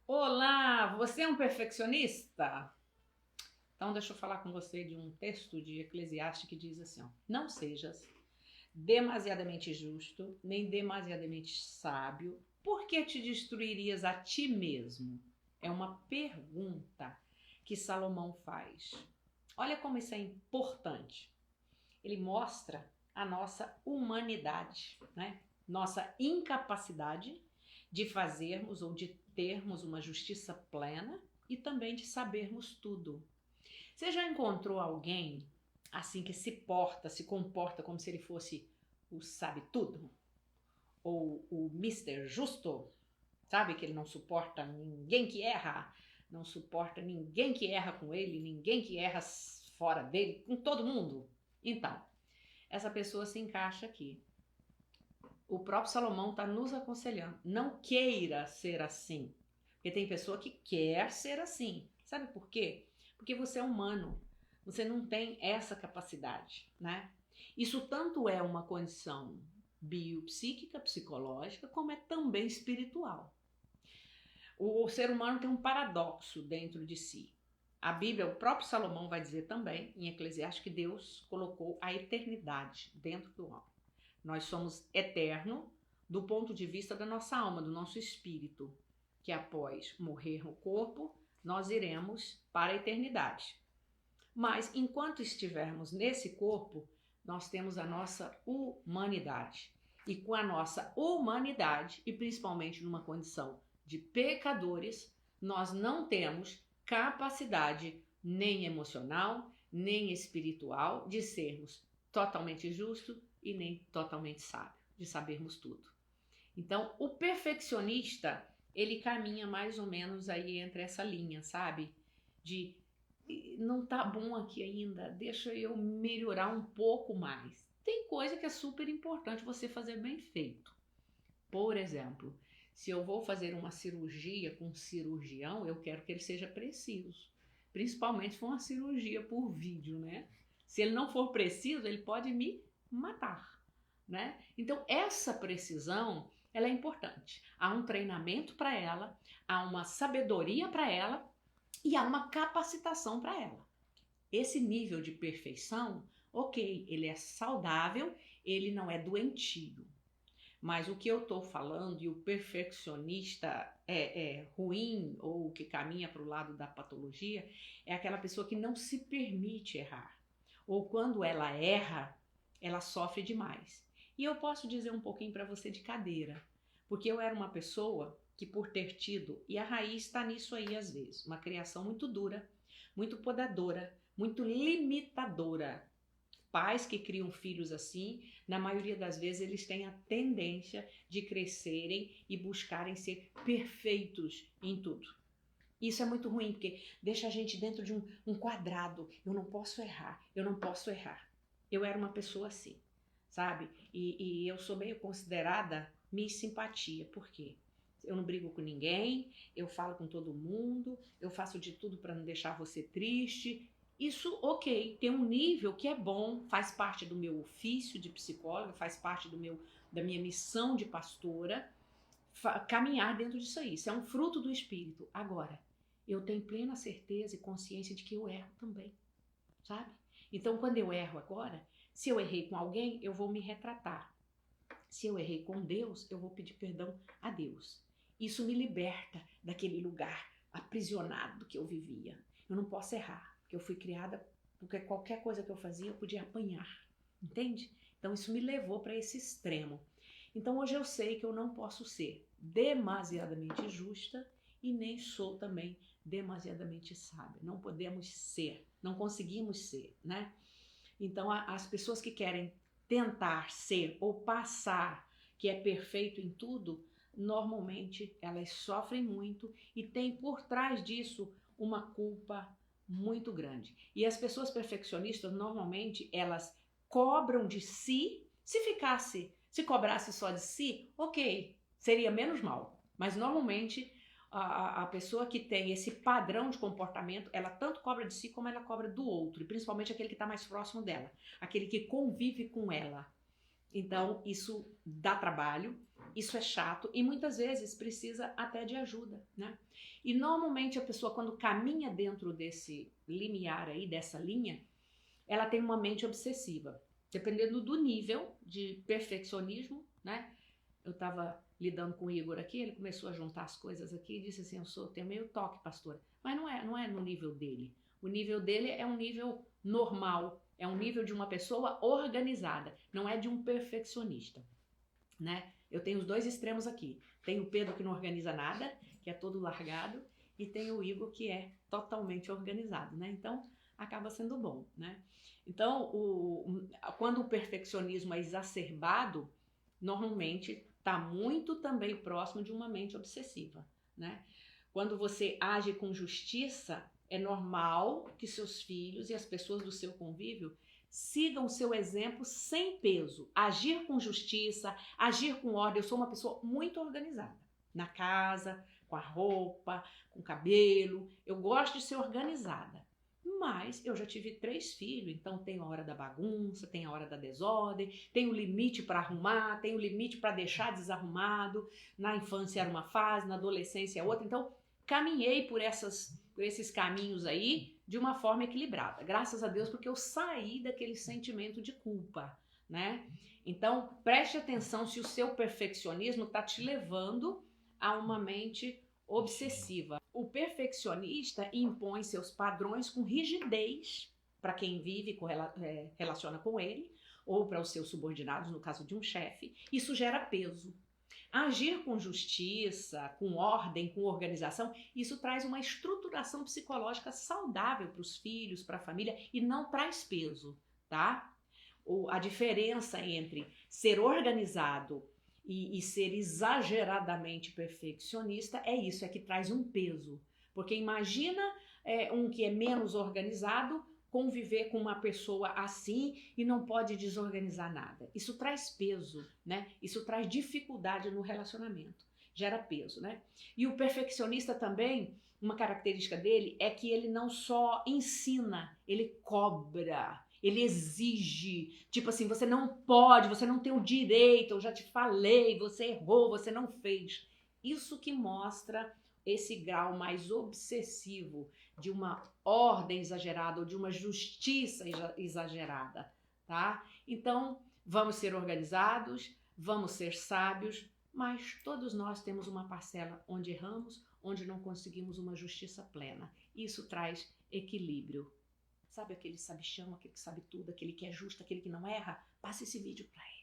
Olá, você é um perfeccionista? Então deixa eu falar com você de um texto de Eclesiastes que diz assim, ó, não sejas demasiadamente justo, nem demasiadamente sábio, por que te destruirias a ti mesmo? É uma pergunta que Salomão faz. Olha como isso é importante. Ele mostra a nossa humanidade, né? Nossa incapacidade de fazermos ou de termos uma justiça plena e também de sabermos tudo. Você já encontrou alguém assim que se comporta como se ele fosse o sabe tudo? Ou o Mister Justo? Sabe que ele não suporta ninguém que erra, não suporta ninguém que erra com ele, ninguém que erra fora dele, com todo mundo? Então, essa pessoa se encaixa aqui. O próprio Salomão está nos aconselhando. Não queira ser assim. Porque tem pessoa que quer ser assim. Sabe por quê? Porque você é humano. Você não tem essa capacidade, né? Isso tanto é uma condição biopsíquica, psicológica, como é também espiritual. O ser humano tem um paradoxo dentro de si. A Bíblia, o próprio Salomão vai dizer também, em Eclesiastes, que Deus colocou a eternidade dentro do homem. Nós somos eterno do ponto de vista da nossa alma, do nosso espírito, que após morrer no corpo, nós iremos para a eternidade. Mas enquanto estivermos nesse corpo, nós temos a nossa humanidade. E com a nossa humanidade, e principalmente numa condição de pecadores, nós não temos capacidade nem emocional, nem espiritual de sermos totalmente justos e nem totalmente sábio, de sabermos tudo. Então, o perfeccionista, ele caminha mais ou menos aí entre essa linha, sabe? De não tá bom aqui ainda, deixa eu melhorar um pouco mais. Tem coisa que é super importante você fazer bem feito. Por exemplo, se eu vou fazer uma cirurgia com um cirurgião, eu quero que ele seja preciso. Principalmente se for uma cirurgia por vídeo, né? Se ele não for preciso, ele pode me matar, né? Então, essa precisão, ela é importante. Há um treinamento para ela, há uma sabedoria para ela e há uma capacitação para ela. Esse nível de perfeição, ok, ele é saudável, ele não é doentio. Mas o que eu estou falando, e o perfeccionista é ruim ou que caminha para o lado da patologia, é aquela pessoa que não se permite errar. Ou quando ela erra, ela sofre demais. E eu posso dizer um pouquinho para você de cadeira, porque eu era uma pessoa que por ter tido, e a raiz está nisso aí às vezes, uma criação muito dura, muito podadora, muito limitadora. Pais que criam filhos assim, na maioria das vezes eles têm a tendência de crescerem e buscarem ser perfeitos em tudo. Isso é muito ruim, porque deixa a gente dentro de um quadrado. Eu não posso errar, eu não posso errar. Eu era uma pessoa assim, sabe? E eu sou meio considerada Miss Simpatia. Por quê? Eu não brigo com ninguém, eu falo com todo mundo, eu faço de tudo para não deixar você triste. Isso, ok, tem um nível que é bom, faz parte do meu ofício de psicóloga, faz parte da minha missão de pastora, caminhar dentro disso aí. Isso é um fruto do espírito. Agora, eu tenho plena certeza e consciência de que eu erro também, sabe? Então, quando eu erro agora, se eu errei com alguém, eu vou me retratar. Se eu errei com Deus, eu vou pedir perdão a Deus. Isso me liberta daquele lugar aprisionado que eu vivia. Eu não posso errar, porque eu fui criada, porque qualquer coisa que eu fazia eu podia apanhar, entende? Então isso me levou para esse extremo. Então hoje eu sei que eu não posso ser demasiadamente justa e nem sou também demasiadamente sábia. Não podemos ser, não conseguimos ser, né? Então as pessoas que querem tentar ser ou passar que é perfeito em tudo, normalmente elas sofrem muito e tem por trás disso uma culpa muito grande. E as pessoas perfeccionistas, normalmente, elas cobram de si. Se cobrasse só de si, ok, seria menos mal. Mas normalmente a pessoa que tem esse padrão de comportamento, ela tanto cobra de si como ela cobra do outro, e principalmente aquele que está mais próximo dela, aquele que convive com ela. Então, isso dá trabalho, isso é chato e muitas vezes precisa até de ajuda, né? E normalmente a pessoa, quando caminha dentro desse limiar aí, dessa linha, ela tem uma mente obsessiva. Dependendo do nível de perfeccionismo, né? Eu estava lidando com o Igor aqui, ele começou a juntar as coisas aqui e disse assim, tenho meio toque, pastora. Mas não é no nível dele. O nível dele é um nível normal, é um nível de uma pessoa organizada, não é de um perfeccionista, né? Eu tenho os dois extremos aqui. Tem o Pedro que não organiza nada, que é todo largado, e tem o Igor que é totalmente organizado, né? Então, acaba sendo bom, né? Então, quando o perfeccionismo é exacerbado, normalmente está muito também próximo de uma mente obsessiva, né? Quando você age com justiça, é normal que seus filhos e as pessoas do seu convívio sigam o seu exemplo sem peso. Agir com justiça, agir com ordem. Eu sou uma pessoa muito organizada. Na casa, com a roupa, com o cabelo. Eu gosto de ser organizada. Mas eu já tive 3 filhos, então tem a hora da bagunça, tem a hora da desordem, tem o limite para arrumar, tem o limite para deixar desarrumado. Na infância era uma fase, na adolescência é outra. Então, caminhei por esses caminhos aí de uma forma equilibrada. Graças a Deus, porque eu saí daquele sentimento de culpa, né? Então, preste atenção se o seu perfeccionismo está te levando a uma mente obsessiva. O perfeccionista impõe seus padrões com rigidez para quem vive e relaciona com ele, ou para os seus subordinados, no caso de um chefe. Isso gera peso. Agir com justiça, com ordem, com organização, isso traz uma estruturação psicológica saudável para os filhos, para a família e não traz peso, tá? A diferença entre ser organizado e ser exageradamente perfeccionista é isso, é que traz um peso. Porque imagina um que é menos organizado conviver com uma pessoa assim e não pode desorganizar nada. Isso traz peso, né? Isso traz dificuldade no relacionamento, gera peso, né? E o perfeccionista também, uma característica dele é que ele não só ensina, ele cobra, ele exige, tipo assim, você não pode, você não tem o direito, eu já te falei, você errou, você não fez. Isso que mostra esse grau mais obsessivo de uma ordem exagerada ou de uma justiça exagerada, tá? Então, vamos ser organizados, vamos ser sábios, mas todos nós temos uma parcela onde erramos, onde não conseguimos uma justiça plena. Isso traz equilíbrio. Sabe aquele sabichão, aquele que sabe tudo, aquele que é justo, aquele que não erra? Passa esse vídeo para ele.